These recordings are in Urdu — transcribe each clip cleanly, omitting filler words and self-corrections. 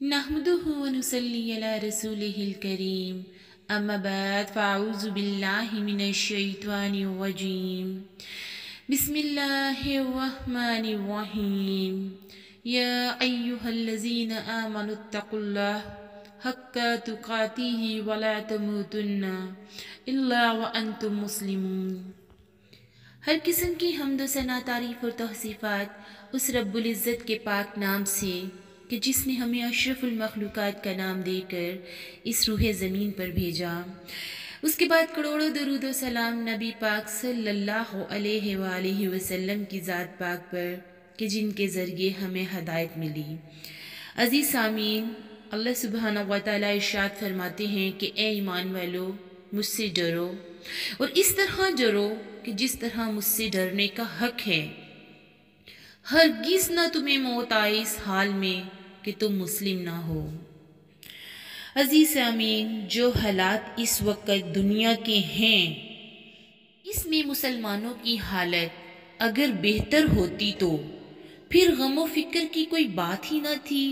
نحمده ونصلي على رسوله الكريم أما بعد فأعوذ بالله من الشيطان الرجيم بسم الله الرحمن الرحيم يا أيها الذين آمنوا اتقوا الله حق تقاته ولا تموتن إلا وأنتم مسلمون۔ ہر قسم کی حمد و ثنا، تعریف اور توصیفات اس رب العزت کے پاک نام سے کہ جس نے ہمیں اشرف المخلوقات کا نام دے کر اس روح زمین پر بھیجا۔ اس کے بعد کروڑوں درود و سلام نبی پاک صلی اللہ علیہ وآلہ وسلم کی ذات پاک پر کہ جن کے ذریعے ہمیں ہدایت ملی۔ عزیز سامعین، اللہ سبحانہ و تعالیٰ ارشاد فرماتے ہیں کہ اے ایمان والو، مجھ سے ڈرو اور اس طرح ڈرو کہ جس طرح مجھ سے ڈرنے کا حق ہے۔ ہرگز نہ تمہیں موت آئے اس حال میں کہ تم مسلم نہ ہو۔ عزیز سامعین، جو حالات اس وقت دنیا کے ہیں، اس میں مسلمانوں کی حالت اگر بہتر ہوتی تو پھر غم و فکر کی کوئی بات ہی نہ تھی۔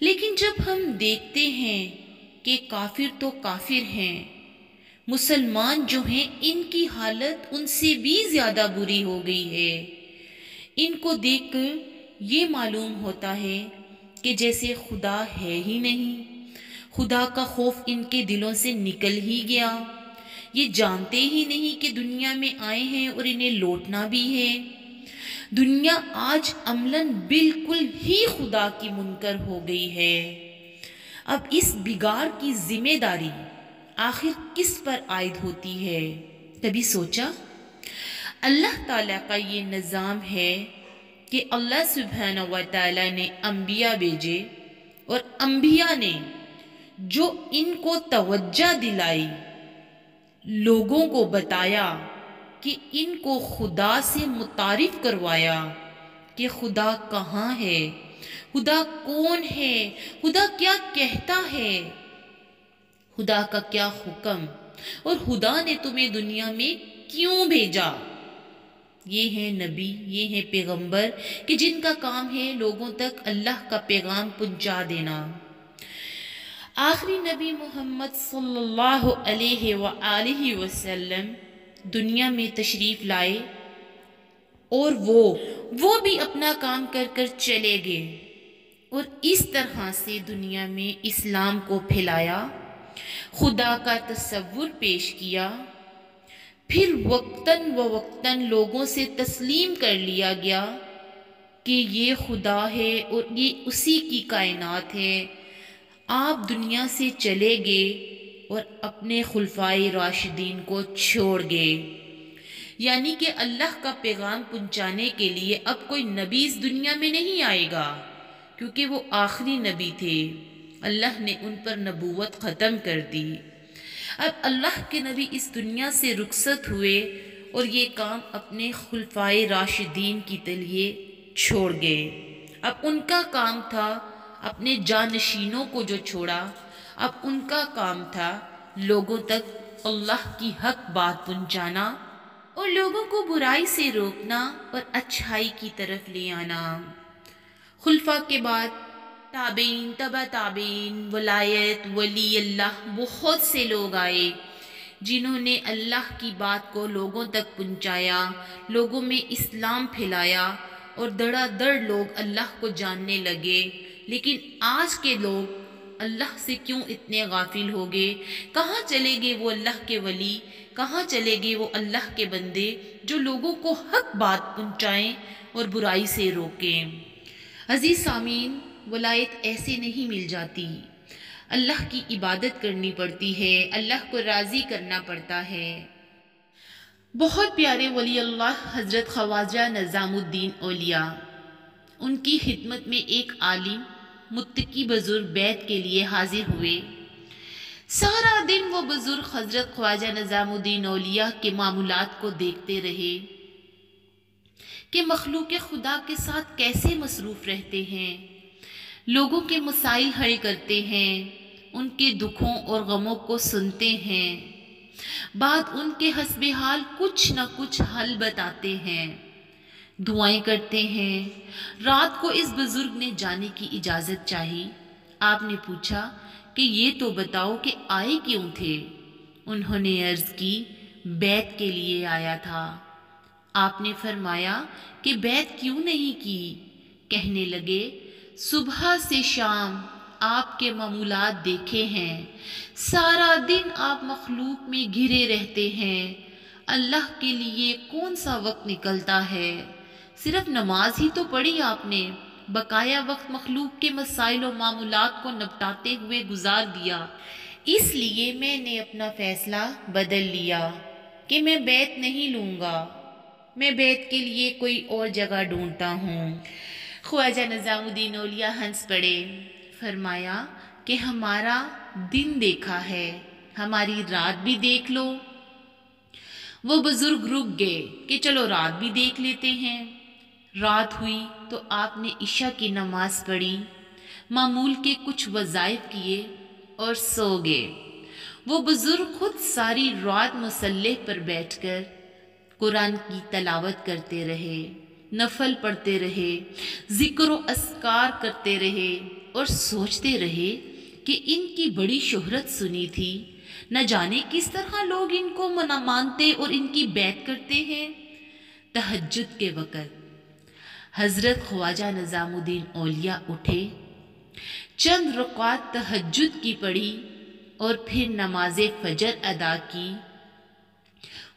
لیکن جب ہم دیکھتے ہیں کہ کافر تو کافر ہیں، مسلمان جو ہیں ان کی حالت ان سے بھی زیادہ بری ہو گئی ہے۔ ان کو دیکھ کر یہ معلوم ہوتا ہے کہ جیسے خدا ہے ہی نہیں، خدا کا خوف ان کے دلوں سے نکل ہی گیا۔ یہ جانتے ہی نہیں کہ دنیا میں آئے ہیں اور انہیں لوٹنا بھی ہے۔ دنیا آج عملاً بالکل ہی خدا کی منکر ہو گئی ہے۔ اب اس بگاڑ کی ذمہ داری آخر کس پر عائد ہوتی ہے؟ کبھی سوچا؟ اللہ تعالیٰ کا یہ نظام ہے کہ اللہ سبحانہ و تعالیٰ نے انبیاء بھیجے اور انبیاء نے جو ان کو توجہ دلائی، لوگوں کو بتایا کہ ان کو خدا سے متعارف کروایا کہ خدا کہاں ہے، خدا کون ہے، خدا کیا کہتا ہے، خدا کا کیا حکم، اور خدا نے تمہیں دنیا میں کیوں بھیجا۔ یہ ہیں نبی، یہ ہیں پیغمبر کہ جن کا کام ہے لوگوں تک اللہ کا پیغام پہنچا دینا۔ آخری نبی محمد صلی اللہ علیہ وآلہ وسلم دنیا میں تشریف لائے اور وہ بھی اپنا کام کر کر چلے گئے اور اس طرح سے دنیا میں اسلام کو پھیلایا، خدا کا تصور پیش کیا، پھر وقتاً وقتاً لوگوں سے تسلیم کر لیا گیا کہ یہ خدا ہے اور یہ اسی کی کائنات ہے۔ آپ دنیا سے چلے گئے اور اپنے خلفائے راشدین کو چھوڑ گئے، یعنی کہ اللہ کا پیغام پہنچانے کے لیے اب کوئی نبی اس دنیا میں نہیں آئے گا، کیونکہ وہ آخری نبی تھے۔ اللہ نے ان پر نبوت ختم کر دی۔ اب اللہ کے نبی اس دنیا سے رخصت ہوئے اور یہ کام اپنے خلفائے راشدین کی تلیے چھوڑ گئے۔ اب ان کا کام تھا اپنے جانشینوں کو جو چھوڑا، اب ان کا کام تھا لوگوں تک اللہ کی حق بات پہنچانا اور لوگوں کو برائی سے روکنا اور اچھائی کی طرف لے آنا۔ خلفاء کے بعد تابعین، تبع تابعین، ولایت، ولی اللہ، بہت سے لوگ آئے جنہوں نے اللہ کی بات کو لوگوں تک پہنچایا، لوگوں میں اسلام پھیلایا اور دڑا دڑ لوگ اللہ کو جاننے لگے۔ لیکن آج کے لوگ اللہ سے کیوں اتنے غافل ہو گئے؟ کہاں چلے گئے وہ اللہ کے ولی؟ کہاں چلے گئے وہ اللہ کے بندے جو لوگوں کو حق بات پہنچائیں اور برائی سے روکیں؟ عزیز سامعین، ولایت ایسے نہیں مل جاتی، اللہ کی عبادت کرنی پڑتی ہے، اللہ کو راضی کرنا پڑتا ہے۔ بہت پیارے ولی اللہ حضرت خواجہ نظام الدین اولیاء، ان کی خدمت میں ایک عالم متقی بزرگ بیعت کے لیے حاضر ہوئے۔ سارا دن وہ بزرگ حضرت خواجہ نظام الدین اولیاء کے معاملات کو دیکھتے رہے کہ مخلوق خدا کے ساتھ کیسے مصروف رہتے ہیں، لوگوں کے مسائل حل کرتے ہیں، ان کے دکھوں اور غموں کو سنتے ہیں، بعد ان کے حسب حال کچھ نہ کچھ حل بتاتے ہیں، دعائیں کرتے ہیں۔ رات کو اس بزرگ نے جانے کی اجازت چاہی آپ نے پوچھا کہ یہ تو بتاؤ کہ آئے کیوں تھے؟ انہوں نے عرض کی بیعت کے لیے آیا تھا۔ آپ نے فرمایا کہ بیعت کیوں نہیں کی؟ کہنے لگے صبح سے شام آپ کے معمولات دیکھے ہیں، سارا دن آپ مخلوق میں گھرے رہتے ہیں، اللہ کے لیے کون سا وقت نکلتا ہے؟ صرف نماز ہی تو پڑھی آپ نے، بقایا وقت مخلوق کے مسائل و معمولات کو نپٹاتے ہوئے گزار دیا۔ اس لیے میں نے اپنا فیصلہ بدل لیا کہ میں بیعت نہیں لوں گا، میں بیعت کے لیے کوئی اور جگہ ڈھونڈتا ہوں۔ خواجہ نظام الدین اولیاء ہنس پڑے، فرمایا کہ ہمارا دن دیکھا ہے، ہماری رات بھی دیکھ لو۔ وہ بزرگ رک گئے کہ چلو رات بھی دیکھ لیتے ہیں۔ رات ہوئی تو آپ نے عشاء کی نماز پڑھی، معمول کے کچھ وظائف کیے اور سو گئے۔ وہ بزرگ خود ساری رات مصلح پر بیٹھ کر قرآن کی تلاوت کرتے رہے، نفل پڑھتے رہے، ذکر و اذکار کرتے رہے اور سوچتے رہے کہ ان کی بڑی شہرت سنی تھی، نہ جانے کس طرح لوگ ان کو مانتے اور ان کی بیعت کرتے ہیں۔ تہجد کے وقت حضرت خواجہ نظام الدین اولیاء اٹھے، چند رکعات تہجد کی پڑھی اور پھر نماز فجر ادا کی۔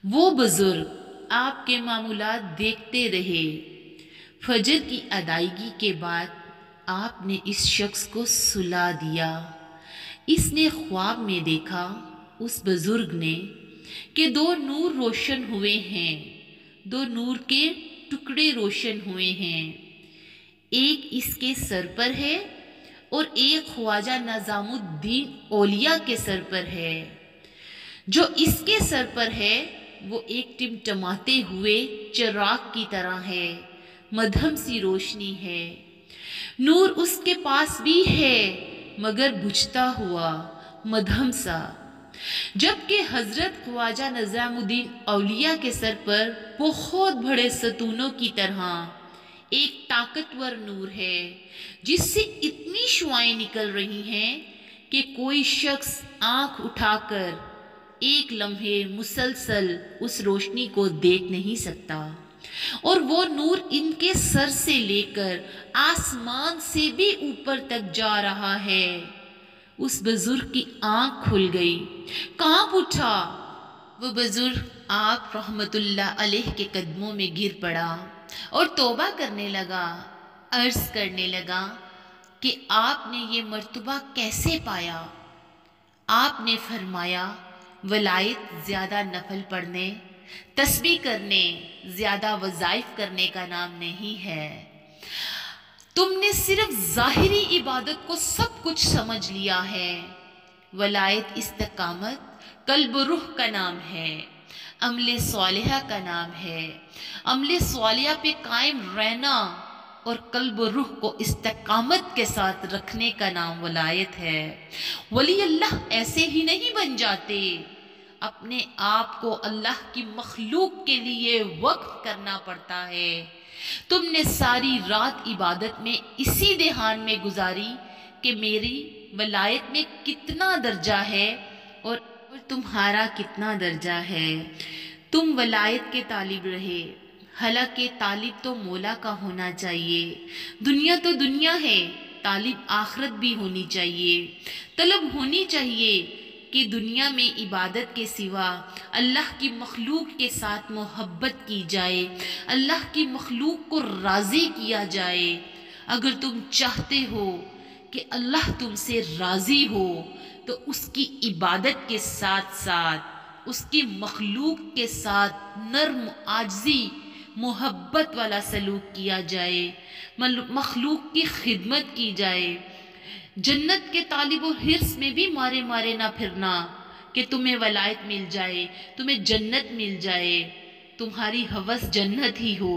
وہ بزرگ آپ کے معمولات دیکھتے رہے۔ فجر کی ادائیگی کے بعد آپ نے اس شخص کو سلا دیا۔ اس نے خواب میں دیکھا، اس بزرگ نے، کہ دو نور روشن ہوئے ہیں، دو نور کے ٹکڑے روشن ہوئے ہیں، ایک اس کے سر پر ہے اور ایک خواجہ نظام الدین اولیاء کے سر پر ہے۔ جو اس کے سر پر ہے وہ ایک ٹمٹماتے ہوئے چراغ کی طرح ہے، مدھم سی روشنی ہے۔ نور اس کے پاس بھی ہے مگر بجھتا ہوا، مدھم سا۔ جبکہ حضرت خواجہ نظام الدین اولیاء کے سر پر بہت بڑے ستونوں کی طرح ایک طاقتور نور ہے، جس سے اتنی شعاعیں نکل رہی ہیں کہ کوئی شخص آنکھ اٹھا کر ایک لمحے مسلسل اس روشنی کو دیکھ نہیں سکتا، اور وہ نور ان کے سر سے لے کر آسمان سے بھی اوپر تک جا رہا ہے۔ اس بزرگ کی آنکھ کھل گئی، کانپ اٹھا۔ وہ بزرگ آپ رحمت اللہ علیہ کے قدموں میں گر پڑا اور توبہ کرنے لگا، عرض کرنے لگا کہ آپ نے یہ مرتبہ کیسے پایا؟ آپ نے فرمایا ولایت زیادہ نفل پڑھنے، تسبیح کرنے، زیادہ وظائف کرنے کا نام نہیں ہے۔ تم نے صرف ظاہری عبادت کو سب کچھ سمجھ لیا ہے۔ ولایت استقامت قلب و روح کا نام ہے، عمل صالحہ کا نام ہے۔ عمل صالحہ پہ قائم رہنا اور قلب و روح کو استقامت کے ساتھ رکھنے کا نام ولایت ہے۔ ولی اللہ ایسے ہی نہیں بن جاتے، اپنے آپ کو اللہ کی مخلوق کے لیے وقف کرنا پڑتا ہے۔ تم نے ساری رات عبادت میں اسی دھیان میں گزاری کہ میری ولایت میں کتنا درجہ ہے اور تمہارا کتنا درجہ ہے۔ تم ولایت کے طالب رہے، حالانکہ طالب تو مولا کا ہونا چاہیے۔ دنیا تو دنیا ہے، طالب آخرت بھی ہونی چاہیے۔ طلب ہونی چاہیے کہ دنیا میں عبادت کے سوا اللہ کی مخلوق کے ساتھ محبت کی جائے، اللہ کی مخلوق کو راضی کیا جائے۔ اگر تم چاہتے ہو کہ اللہ تم سے راضی ہو تو اس کی عبادت کے ساتھ ساتھ اس کی مخلوق کے ساتھ نرم عاجزی محبت والا سلوک کیا جائے، مخلوق کی خدمت کی جائے۔ جنت کے طالب و حرص میں بھی مارے مارے نہ پھرنا کہ تمہیں ولایت مل جائے، تمہیں جنت مل جائے، تمہاری ہوس جنت ہی ہو۔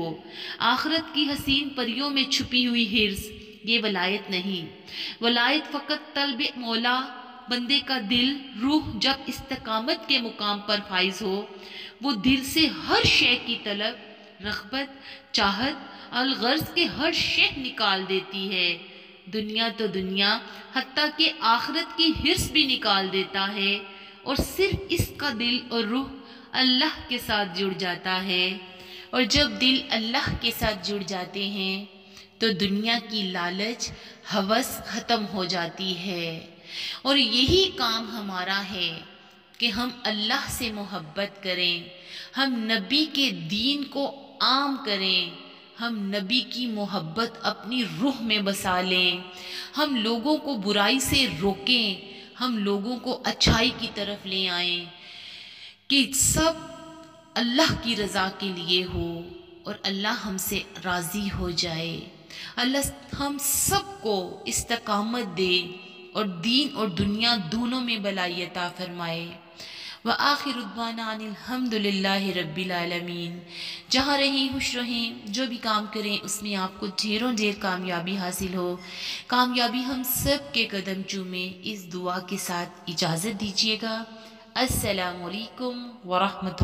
آخرت کی حسین پریوں میں چھپی ہوئی حرص یہ ولایت نہیں۔ ولایت فقط طلب مولا، بندے کا دل روح جب استقامت کے مقام پر فائز ہو، وہ دل سے ہر شے کی طلب، رغبت، چاہت، الغرض کے ہر شے نکال دیتی ہے۔ دنیا تو دنیا، حتیٰ کہ آخرت کی حرص بھی نکال دیتا ہے، اور صرف اس کا دل اور روح اللہ کے ساتھ جڑ جاتا ہے۔ اور جب دل اللہ کے ساتھ جڑ جاتے ہیں تو دنیا کی لالچ، ہوس ختم ہو جاتی ہے۔ اور یہی کام ہمارا ہے کہ ہم اللہ سے محبت کریں، ہم نبی کے دین کو عام کریں، ہم نبی کی محبت اپنی روح میں بسا لیں، ہم لوگوں کو برائی سے روکیں، ہم لوگوں کو اچھائی کی طرف لے آئیں، کہ سب اللہ کی رضا کے لیے ہو اور اللہ ہم سے راضی ہو جائے۔ اللہ ہم سب کو استقامت دے اور دین اور دنیا دونوں میں بھلائی عطا فرمائے۔ وآخر دعوانا ان الحمد للہ رب العالمین۔ جہاں رہیں خوش رہیں، جو بھی کام کریں اس میں آپ کو ڈھیروں ڈھیر کامیابی حاصل ہو، کامیابی ہم سب کے قدم چومے، اس دعا کے ساتھ اجازت دیجیے گا۔ السلام علیکم ورحمۃ اللہ۔